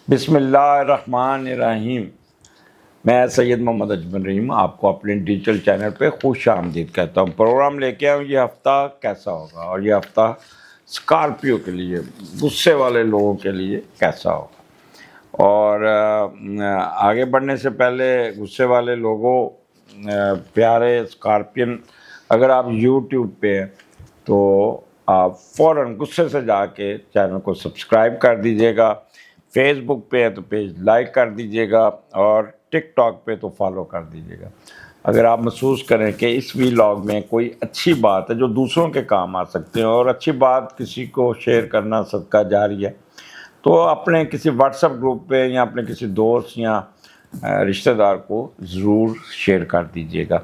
بسم اللہ الرحمن الرحیم۔ میں سید محمد اجمل رحیم آپ کو اپنے ڈیجیٹل چینل پہ خوش آمدید کہتا ہوں۔ پروگرام لے کے آؤں یہ ہفتہ کیسا ہوگا، اور یہ ہفتہ اسکارپیو کے لیے، غصے والے لوگوں کے لیے کیسا ہوگا۔ اور آگے بڑھنے سے پہلے غصے والے لوگوں، پیارے اسکارپین، اگر آپ یوٹیوب پہ ہیں تو آپ فوراً غصے سے جا کے چینل کو سبسکرائب کر دیجیے گا، فیس بک پہ ہے تو پیج لائک کر دیجیے گا، اور ٹک ٹاک پہ تو فالو کر دیجیے گا۔ اگر آپ محسوس کریں کہ اس ویلاگ میں کوئی اچھی بات ہے جو دوسروں کے کام آ سکتے ہیں، اور اچھی بات کسی کو شیئر کرنا صدقہ جاری ہے، تو اپنے کسی واٹس ایپ گروپ پہ یا اپنے کسی دوست یا رشتہ دار کو ضرور شیئر کر دیجیے گا۔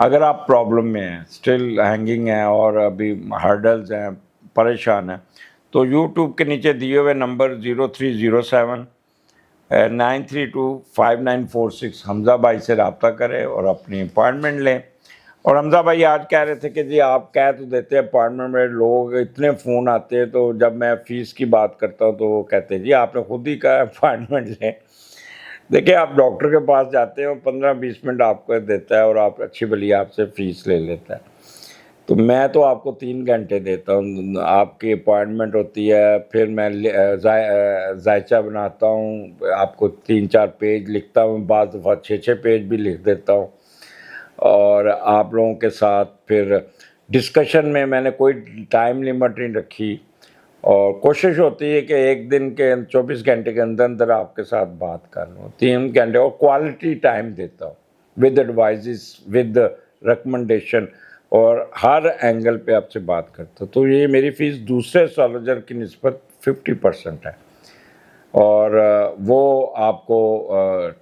اگر آپ پرابلم میں ہیں، اسٹل ہینگنگ ہیں، اور ابھی ہرڈلز ہیں، پریشان ہیں، تو یوٹیوب کے نیچے دیے ہوئے نمبر 0307 9325946 حمزہ بھائی سے رابطہ کریں اور اپنی اپائنٹمنٹ لیں۔ اور حمزہ بھائی آج کہہ رہے تھے کہ جی آپ کہہ تو دیتے ہیں اپائنٹمنٹ میں، لوگ اتنے فون آتے ہیں، تو جب میں فیس کی بات کرتا ہوں تو وہ کہتے ہیں جی آپ نے خود ہی کہا اپائنٹمنٹ لیں۔ دیکھیں، آپ ڈاکٹر کے پاس جاتے ہیں، 15-20 منٹ آپ کو دیتا ہے، اور آپ اچھی بھلی آپ سے فیس لے لیتا ہے۔ تو میں تو آپ کو 3 گھنٹے دیتا ہوں، آپ کی اپائنٹمنٹ ہوتی ہے، پھر میں ذائچہ بناتا ہوں، آپ کو 3-4 پیج لکھتا ہوں، بعض دفعہ 6 پیج بھی لکھ دیتا ہوں، اور آپ لوگوں کے ساتھ پھر ڈسکشن میں نے کوئی ٹائم لیمٹ نہیں رکھی، اور کوشش ہوتی ہے کہ ایک دن کے 24 گھنٹے کے اندر اندر آپ کے ساتھ بات کر لوں، 3 گھنٹے، اور کوالٹی ٹائم دیتا ہوں، ود ایڈوائزز، ود ریکمنڈیشن، اور ہر اینگل پہ آپ سے بات کرتا ہوں۔ تو یہ میری فیس دوسرے اسٹرالوجر کی نسبت 50% ہے، اور وہ آپ کو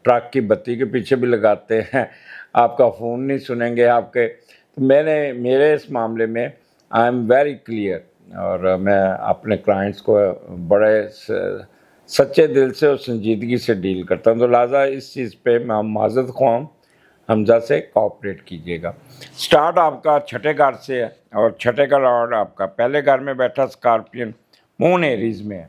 ٹرک کی بتی کے پیچھے بھی لگاتے ہیں، آپ کا فون نہیں سنیں گے آپ کے۔ میرے اس معاملے میں آئی ایم ویری کلیئر، اور میں اپنے کلائنٹس کو بڑے سچے دل سے اور سنجیدگی سے ڈیل کرتا ہوں، تو لہٰذا اس چیز پہ میں معذرت خواہ ہوں، حمزہ سے کوآپریٹ کیجیے گا۔ سٹارٹ آپ کا چھٹے گھر سے ہے، اور چھٹے کا لارڈ آپ کا پہلے گھر میں بیٹھا اسکارپین مون ایریز میں ہے،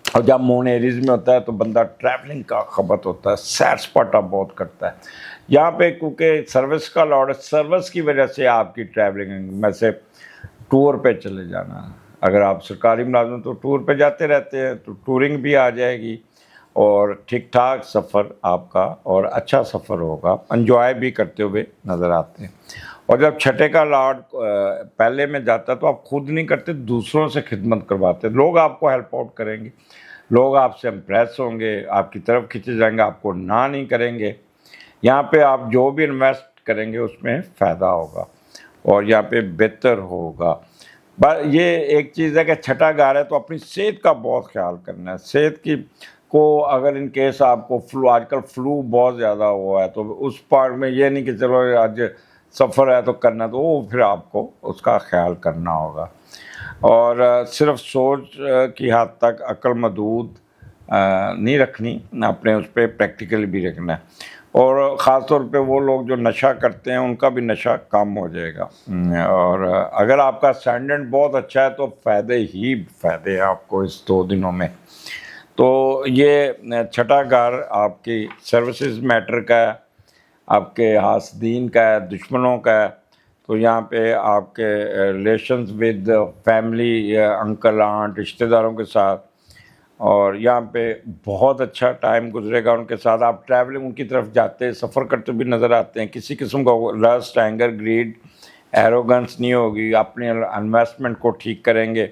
اور جب مون ایریز میں ہوتا ہے تو بندہ ٹریولنگ کا خبت ہوتا ہے، سیر سپاٹا بہت کرتا ہے یہاں پہ، کیونکہ سروس کا لارڈ ہے، سروس کی وجہ سے آپ کی ٹریولنگ میں سے ٹور پہ چلے جانا۔ اگر آپ سرکاری ملازم تو ٹور پہ جاتے رہتے ہیں، تو ٹورنگ بھی آ جائے گی، اور ٹھیک ٹھاک سفر آپ کا، اور اچھا سفر ہوگا، انجوائے بھی کرتے ہوئے نظر آتے ہیں۔ اور جب چھٹے کا لارڈ پہلے میں جاتا ہے تو آپ خود نہیں کرتے، دوسروں سے خدمت کرواتے، لوگ آپ کو ہیلپ آؤٹ کریں گے، لوگ آپ سے امپریس ہوں گے، آپ کی طرف کھینچے جائیں گے، آپ کو نہ نہیں کریں گے۔ یہاں پہ آپ جو بھی انویسٹ کریں گے اس میں فائدہ ہوگا، اور یہاں پہ بہتر ہوگا۔ یہ ایک چیز ہے کہ چھٹا گھر ہے تو اپنی صحت کا بہت خیال کرنا ہے، صحت کی کو اگر ان کیس آپ کو آج کل فلو بہت زیادہ ہوا ہے، تو اس پارٹ میں یہ نہیں کہ چلو آج سفر ہے تو کرنا، تو وہ پھر آپ کو اس کا خیال کرنا ہوگا، اور صرف سوچ کی حد تک عقل مدود نہیں رکھنی، اپنے اس پہ پریکٹیکل بھی رکھنا ہے، اور خاص طور پہ وہ لوگ جو نشہ کرتے ہیں ان کا بھی نشہ کم ہو جائے گا، اور اگر آپ کا اسٹینڈرڈ بہت اچھا ہے تو فائدے ہی فائدے ہیں آپ کو اس 2 دنوں میں۔ تو یہ چھٹا گھر آپ کی سروسز میٹر کا ہے، آپ کے حاسدین کا ہے، دشمنوں کا ہے، تو یہاں پہ آپ کے relations with family, uncle aunt, رشتہ داروں کے ساتھ، اور یہاں پہ بہت اچھا ٹائم گزرے گا ان کے ساتھ۔ آپ ٹریولنگ ان کی طرف جاتے، سفر کرتے بھی نظر آتے ہیں، کسی قسم کا لسٹ، اینگر، گریڈ، ایروگنس نہیں ہوگی، اپنے انویسٹمنٹ کو ٹھیک کریں گے،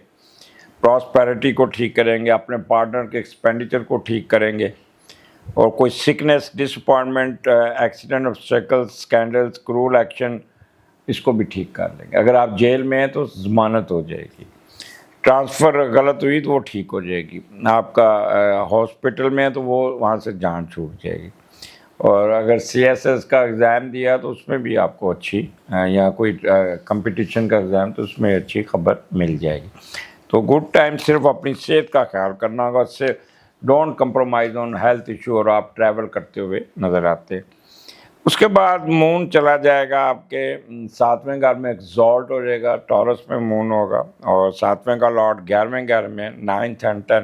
پراسپیرٹی کو ٹھیک کریں گے، اپنے پارٹنر کے ایکسپینڈیچر کو ٹھیک کریں گے، اور کوئی sickness, disappointment, accident, obstacles، scandals, cruel action, اس کو بھی ٹھیک کر لیں گے۔ اگر آپ جیل میں ہیں تو ضمانت ہو جائے گی، ٹرانسفر غلط ہوئی تو وہ ٹھیک ہو جائے گی، آپ کا ہاسپٹل میں ہے تو وہ وہاں سے جان چھوٹ جائے گی، اور اگر CSS کا ایگزام دیا تو اس میں بھی آپ کو اچھی، یا کوئی کمپٹیشن کا ایگزام تو اس میں اچھی خبر مل جائے گی۔ تو گڈ ٹائم، صرف اپنی صحت کا خیال کرنا ہوگا، اس سے don't compromise on health issue, اور آپ ٹریول کرتے ہوئے نظر آتے۔ اس کے بعد مون چلا جائے گا آپ کے 7ویں گھر میں، ایکزالٹ ہو جائے گا، ٹورس میں مون ہوگا، اور 7ویں کا لارڈ 11ویں گھر میں، 9th and 10